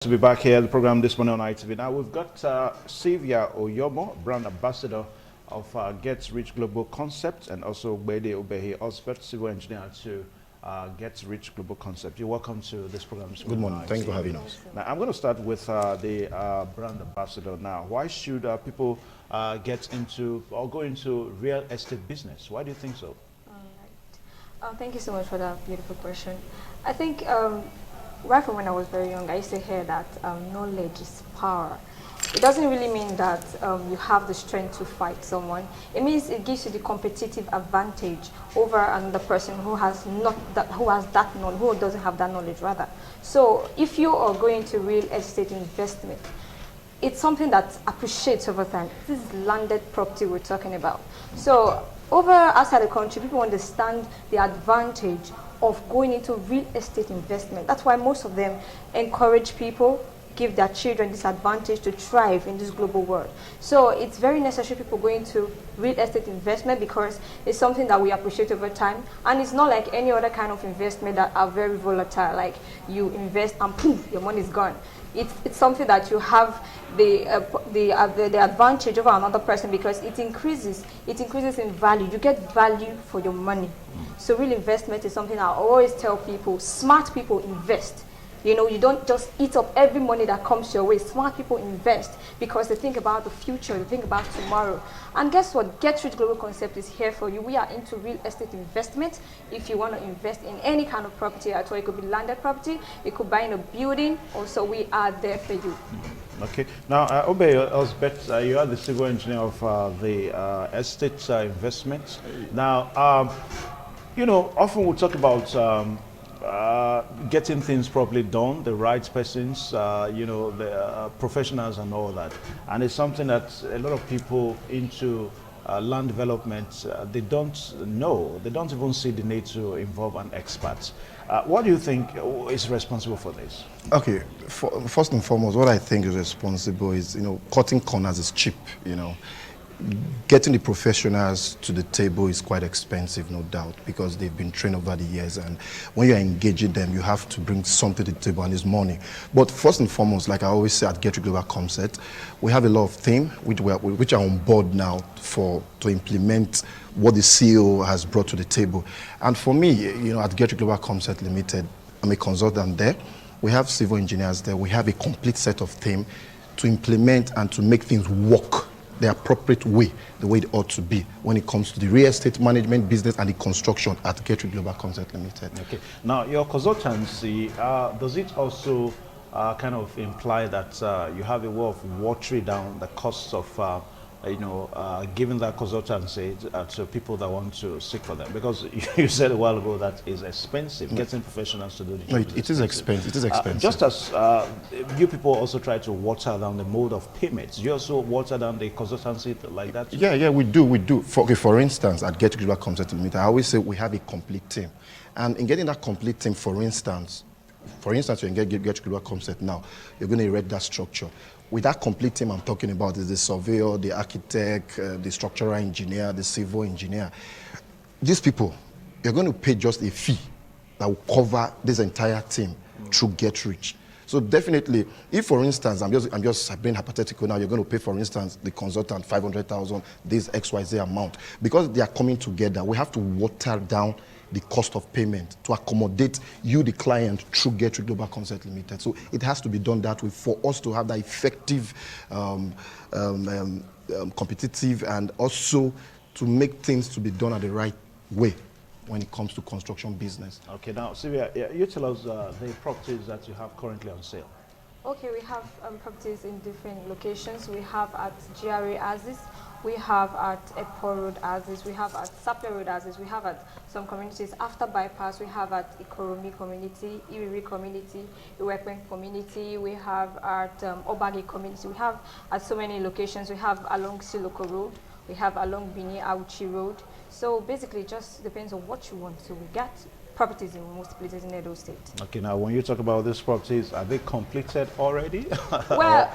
To be back here at the program this morning on ITV. Now we've got Sylvia Oyomo, brand ambassador of Get Rich Global Concept, and also Bede Obehi, Osbert, civil engineer to Get Rich Global Concept. You're welcome to this program this morning. Good morning. Thanks for having us. Now I'm going to start with the brand ambassador. Now, why should people get into or go into real estate business? Why do you think so? Thank you so much for that beautiful question. I think right from when I was very young, I used to hear that knowledge is power. It doesn't really mean that you have the strength to fight someone. It means it gives you the competitive advantage over another person who has who doesn't have that knowledge rather. So if you are going to real estate investment, it's something that appreciates over time. This is landed property we're talking about. So over outside the country, people understand the advantage of going into real estate investment. That's why most of them encourage people, give their children this advantage to thrive in this global world. So it's very necessary people going to real estate investment because it's something that we appreciate over time, and it's not like any other kind of investment that are very volatile, like you invest and poof, your money is gone. It's something that you have the advantage over another person because it increases in value. You get value for your money. So real investment is something I always tell people. Smart people invest. You know, you don't just eat up every money that comes your way. Smart people invest because they think about the future, they think about tomorrow. And guess what? Get Rich Global Concept is here for you. We are into real estate investment. If you want to invest in any kind of property at all, it could be landed property, it could buy in a building. Also, we are there for you. Okay. Now, Obe Osbert, you are the civil engineer of the estate investments. Now, you know, often we talk about getting things properly done, the right persons, you know, the professionals and all that. And it's something that a lot of people into land development, they don't know. They don't even see the need to involve an expert. What do you think is responsible for this? Okay, first and foremost, what I think is responsible is, you know, cutting corners is cheap, you know. Getting the professionals to the table is quite expensive, no doubt, because they've been trained over the years, and when you're engaging them, you have to bring something to the table, and it's money. But first and foremost, like I always say at Get Rich Global Concept, we have a lot of themes which are on board now to implement what the CEO has brought to the table. And for me, you know, at Get Rich Global Concept Limited, I'm a consultant there. We have civil engineers there. We have a complete set of themes to implement and to make things work the appropriate way, the way it ought to be when it comes to the real estate management business and the construction at Get Rich Global Concept Limited. Okay. Now, your consultancy, does it also kind of imply that you have a way of watering down the costs of, you know, giving that consultancy to people that want to seek for them? Because you said a while ago that is expensive, getting professionals to do the job. No, it is expensive. It is expensive. Just as you people also try to water down the mode of payments, you also water down the consultancy like that? Yeah, we do. For instance, at Get Rich Global Concept Limited, I always say we have a complete team. And in getting that complete team, for instance, you get Rich Global Concept now, you're going to erect that structure. With that complete team I'm talking about is the surveyor, the architect, the structural engineer, the civil engineer. These people, you're going to pay just a fee that will cover this entire team through Get Rich. So definitely, if for instance, I'm just being hypothetical now, you're going to pay, for instance, the consultant 500,000, this XYZ amount. Because they are coming together, we have to water down the cost of payment to accommodate you, the client, through Get Rich Global Concept Limited. So it has to be done that way for us to have that effective, competitive, and also to make things to be done at the right way when it comes to construction business. Okay, now, Sylvia, you tell us the properties that you have currently on sale. Okay, we have properties in different locations. We have at GRA Aziz, we have at Epo Road Aziz, we have at Sapele Road Aziz, we have at some communities after bypass, we have at Ikoromi community, Iwiri community, Iwepen community, we have at Obagi community, we have at so many locations. We have along Siloko Road, we have along Bini Auchi Road. So basically it just depends on what you want. So we got properties in most places in Edo State. Okay, now when you talk about these properties, are they completed already? Well,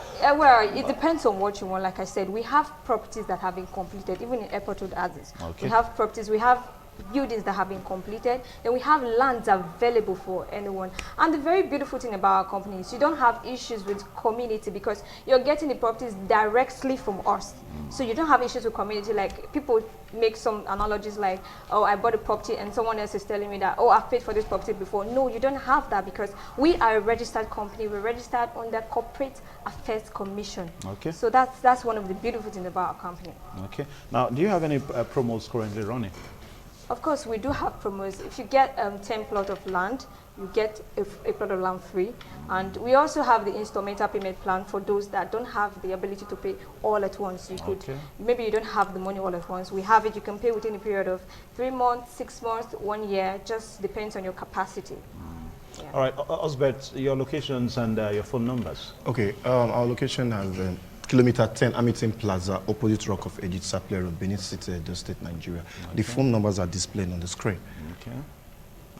it depends on what you want. Like I said, we have properties that have been completed, even in Airport Road Aziz. Okay. We have properties, we have buildings that have been completed. Then we have lands available for anyone. And the very beautiful thing about our company is you don't have issues with community because you're getting the properties directly from us. So you don't have issues with community. Like people make some analogies like, oh, I bought a property and someone else is telling me that, oh, I've paid for this property before. No, you don't have that because we are a registered company. We're registered under Corporate Affairs Commission. Okay. So that's one of the beautiful things about our company. Okay. Now, do you have any promos currently running? Of course, we do have promos. If you get 10 plot of land, you get a plot of land free. And we also have the installmental payment plan for those that don't have the ability to pay all at once. You could, maybe you don't have the money all at once. We have it, you can pay within a period of 3 months, 6 months, 1 year, just depends on your capacity. Yeah. All right, Osbert, your locations and your phone numbers. Okay, our location has Kilometer 10, Amitin Plaza, opposite Rock of Ages, Sapele Road, Benin City, Edo State, Nigeria. Okay. The phone numbers are displayed on the screen. Okay.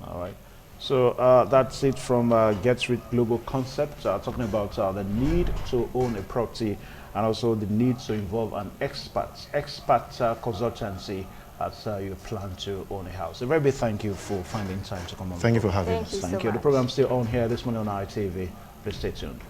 All right. So that's it from Get Rich Global Concept, talking about the need to own a property and also the need to involve an expert consultancy as you plan to own a house. A very big thank you for finding time to come on. Thank you for having us. Thank you. The program's still on here this morning on ITV. Please stay tuned.